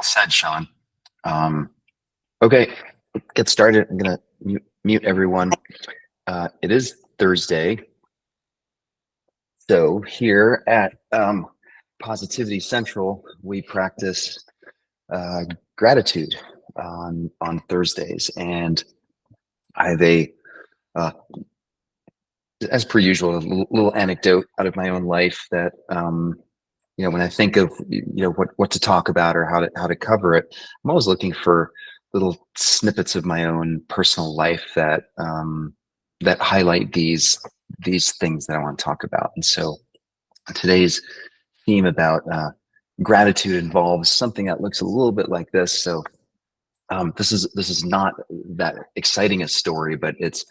said, Sean. Okay, get started. I'm gonna mute everyone. It is Thursday, so here at Positivity Central, we practice gratitude on Thursdays, and I have as per usual, a little anecdote out of my own life that when I think of what to talk about or how to cover it, I'm always looking for little snippets of my own personal life that that highlight these things that I want to talk about. And so today's theme about gratitude involves something that looks a little bit like this. So this is not that exciting a story, but it's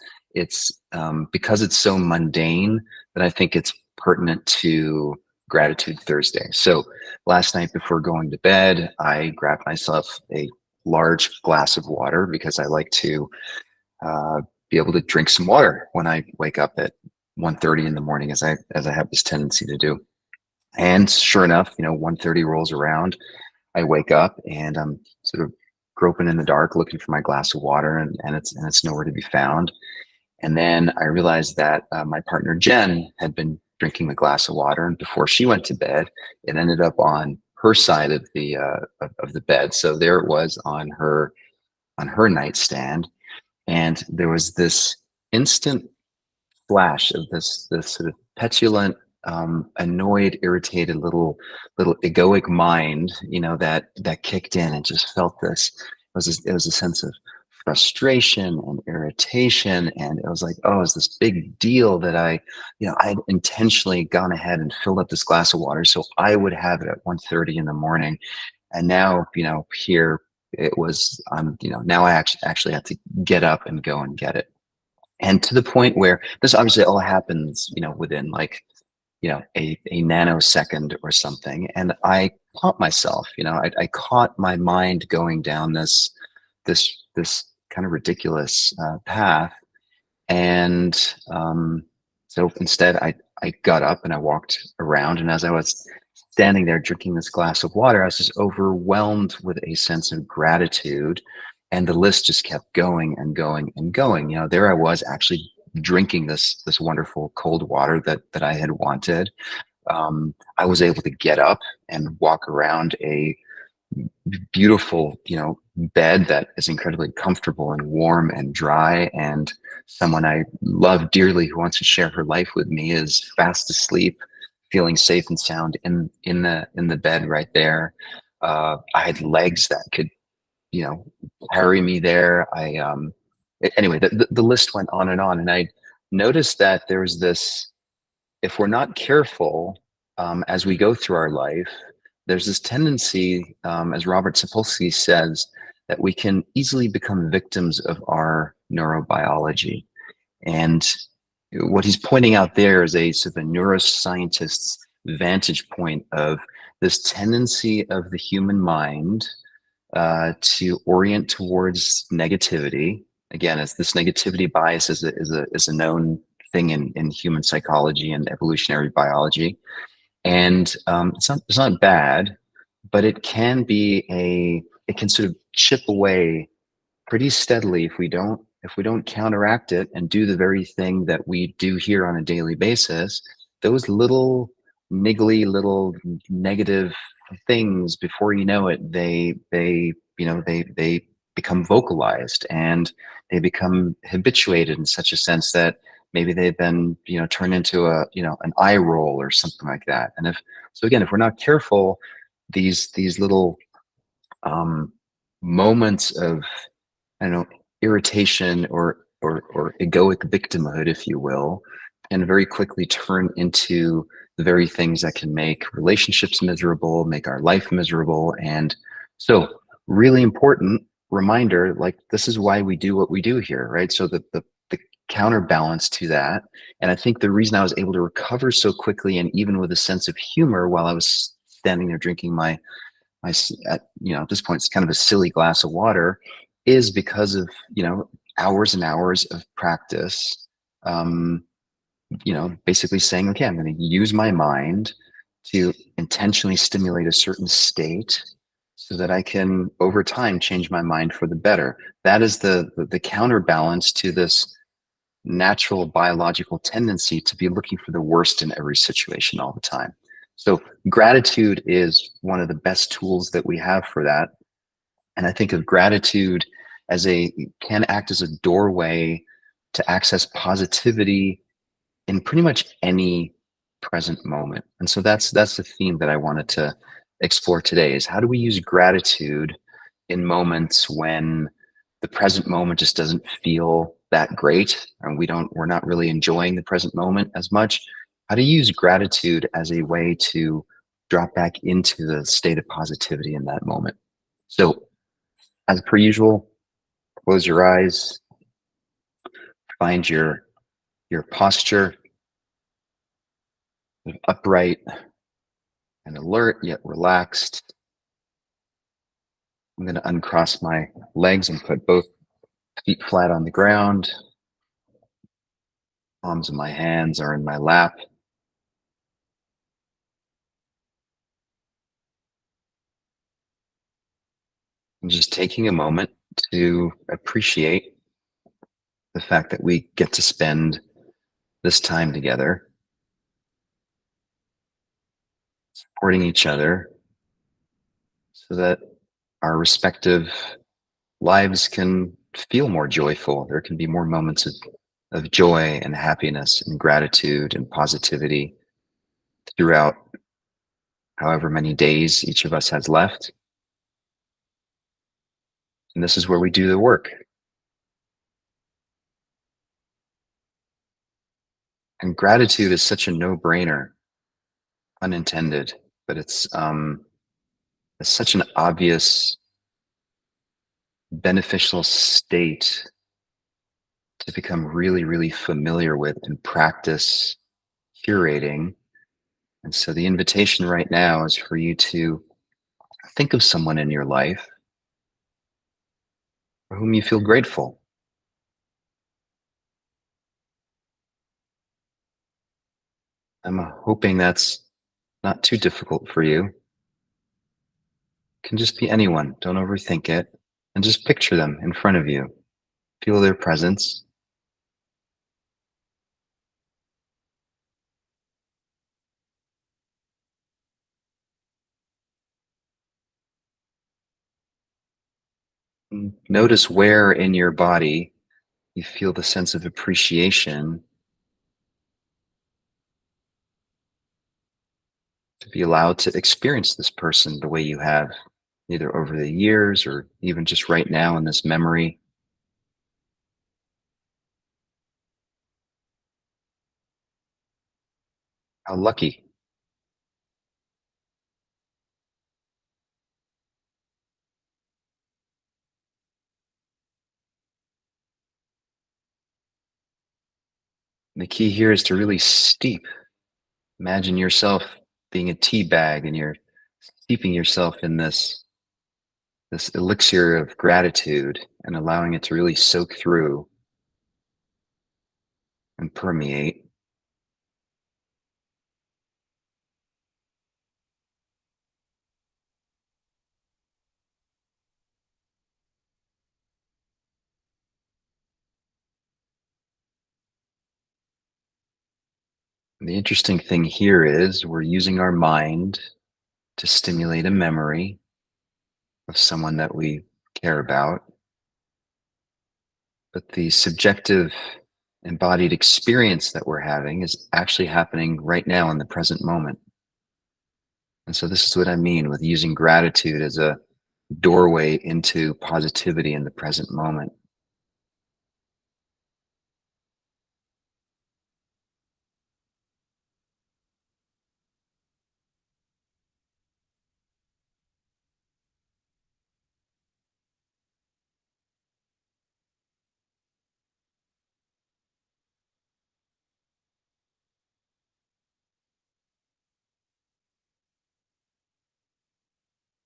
because it's so mundane that I think it's pertinent to Gratitude Thursday. So last night before going to bed, I grabbed myself a large glass of water because I like to be able to drink some water when I wake up at 1:30 in the morning, as I have this tendency to do. And sure enough, 1:30 rolls around, I wake up and I'm sort of groping in the dark looking for my glass of water, and it's nowhere to be found. And then I realized that my partner Jen had been drinking a glass of water, and before she went to bed, it ended up on her side of the bed. So there it was on her nightstand, and there was this instant flash of this sort of petulant, annoyed, irritated little egoic mind, that kicked in and just felt this. It was a sense of frustration and irritation, and it was like, oh, it's this big deal that I'd intentionally gone ahead and filled up this glass of water so I would have it at 1:30 in the morning, and now here it was. Now I actually have to get up and go and get it, and to the point where this obviously all happens within like a nanosecond or something, and I caught myself. I caught my mind going down this kind of ridiculous path. And so instead I got up and I walked around, and as I was standing there drinking this glass of water, I was just overwhelmed with a sense of gratitude, and the list just kept going and going and going. There I was actually drinking this wonderful cold water that I had wanted. I was able to get up and walk around a beautiful, bed that is incredibly comfortable and warm and dry. And someone I love dearly who wants to share her life with me is fast asleep, feeling safe and sound in the bed right there. I had legs that could, carry me there. Anyway, the list went on, and I noticed that there's this, if we're not careful, as we go through our life, there's this tendency, as Robert Sapolsky says, that we can easily become victims of our neurobiology. And what he's pointing out there is a sort of a neuroscientist's vantage point of this tendency of the human mind to orient towards negativity. Again, as this negativity bias is a known thing in human psychology and evolutionary biology. And it's not bad, but it can sort of chip away pretty steadily if we don't counteract it and do the very thing that we do here on a daily basis. Those little niggly little negative things, before you know it, they become vocalized, and they become habituated in such a sense that maybe they've been turned into an eye roll or something like that. And if we're not careful, these little moments of irritation or egoic victimhood, if you will, and very quickly turn into the very things that can make relationships miserable, make our life miserable. And so really important reminder, like, this is why we do what we do here, right? So the counterbalance to that, and I think the reason I was able to recover so quickly, and even with a sense of humor while I was standing there drinking my at this point it's kind of a silly glass of water, is because of hours and hours of practice. Basically saying, okay, I'm going to use my mind to intentionally stimulate a certain state so that I can over time change my mind for the better. That is the counterbalance to this natural biological tendency to be looking for the worst in every situation all the time. So gratitude is one of the best tools that we have for that. And I think of gratitude as can act as a doorway to access positivity in pretty much any present moment. And so that's the theme that I wanted to explore today, is how do we use gratitude in moments when the present moment just doesn't feel that great, and we're not really enjoying the present moment as much. How to use gratitude as a way to drop back into the state of positivity in that moment. So as per usual, close your eyes, find your posture upright and alert yet relaxed. I'm going to uncross my legs and put both feet flat on the ground. Palms of my hands are in my lap. I'm just taking a moment to appreciate the fact that we get to spend this time together, supporting each other so that our respective lives can feel more joyful. There can be more moments of joy and happiness and gratitude and positivity throughout however many days each of us has left. And this is where we do the work. And gratitude is such a no-brainer, unintended, but it's such an obvious beneficial state to become really, really familiar with and practice curating. And so the invitation right now is for you to think of someone in your life for whom you feel grateful. I'm hoping that's not too difficult for you. It can just be anyone. Don't overthink it. And just picture them in front of you. Feel their presence. And notice where in your body you feel the sense of appreciation to be allowed to experience this person the way you have, either over the years or even just right now in this memory. How lucky. And the key here is to really steep. Imagine yourself being a tea bag and you're steeping yourself in this elixir of gratitude and allowing it to really soak through and permeate. And the interesting thing here is we're using our mind to stimulate a memory of someone that we care about. But the subjective embodied experience that we're having is actually happening right now in the present moment. And so this is what I mean with using gratitude as a doorway into positivity in the present moment.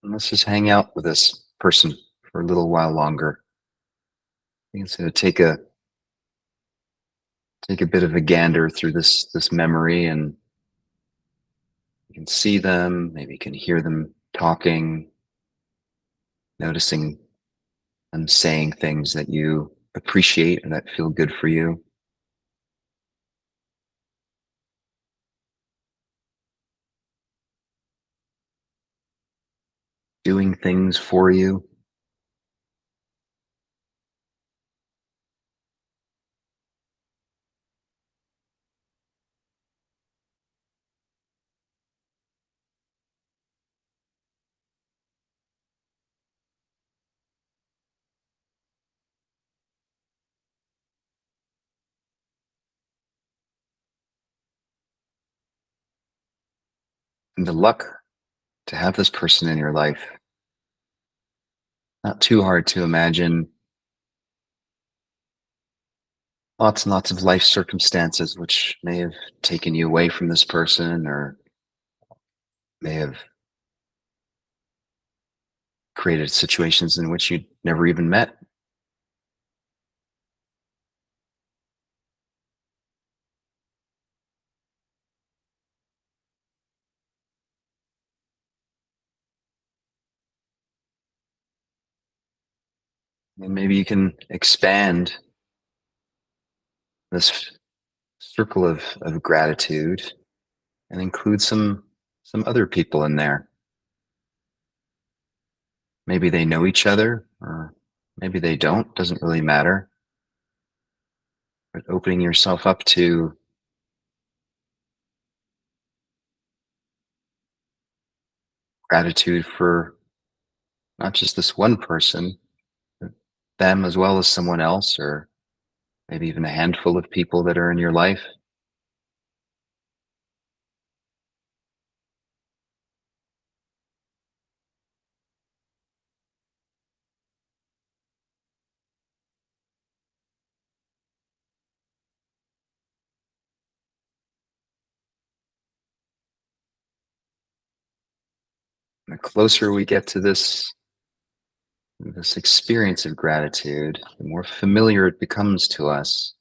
And let's just hang out with this person for a little while longer. I think it's going to take a bit of a gander through this memory, and you can see them, maybe you can hear them talking. noticing them saying things that you appreciate and that feel good for you, doing things for you. And the luck to have this person in your life. Not too hard to imagine lots and lots of life circumstances which may have taken you away from this person or may have created situations in which you never even met. And maybe you can expand this circle of gratitude and include some other people in there. Maybe they know each other or maybe they don't, doesn't really matter. But opening yourself up to gratitude for not just this one person, but them as well as someone else, or maybe even a handful of people that are in your life. The closer we get to this experience of gratitude, the more familiar it becomes to us,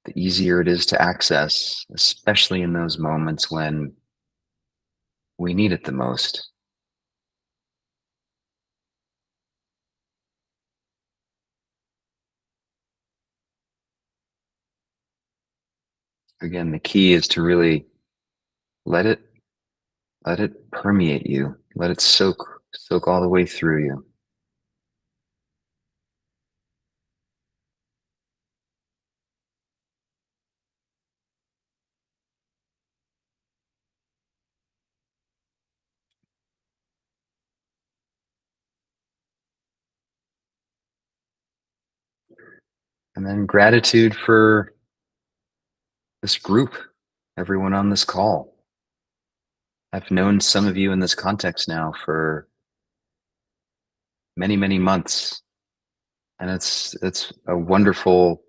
the easier it is to access, especially in those moments when we need it the most. Again, the key is to really let it let it permeate you. Let it soak all the way through you. And then gratitude for this group, everyone on this call. I've known some of you in this context now for many, many months. And it's a wonderful,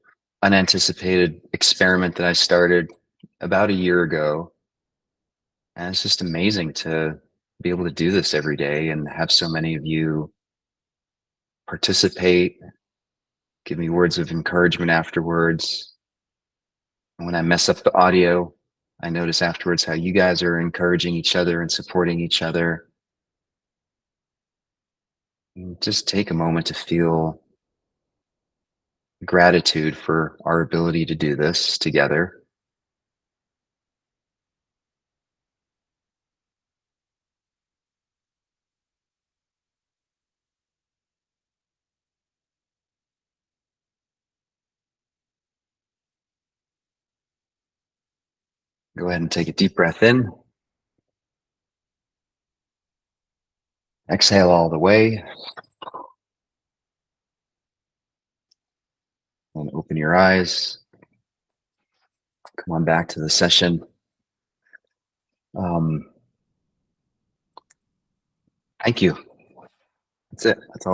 unanticipated experiment that I started about a year ago. And it's just amazing to be able to do this every day and have so many of you participate, give me words of encouragement afterwards. And when I mess up the audio, I notice afterwards how you guys are encouraging each other and supporting each other. And just take a moment to feel gratitude for our ability to do this together. Go ahead and take a deep breath in. Exhale all the way and open your eyes. Come on back to the session. Um, Thank you. That's it. That's all.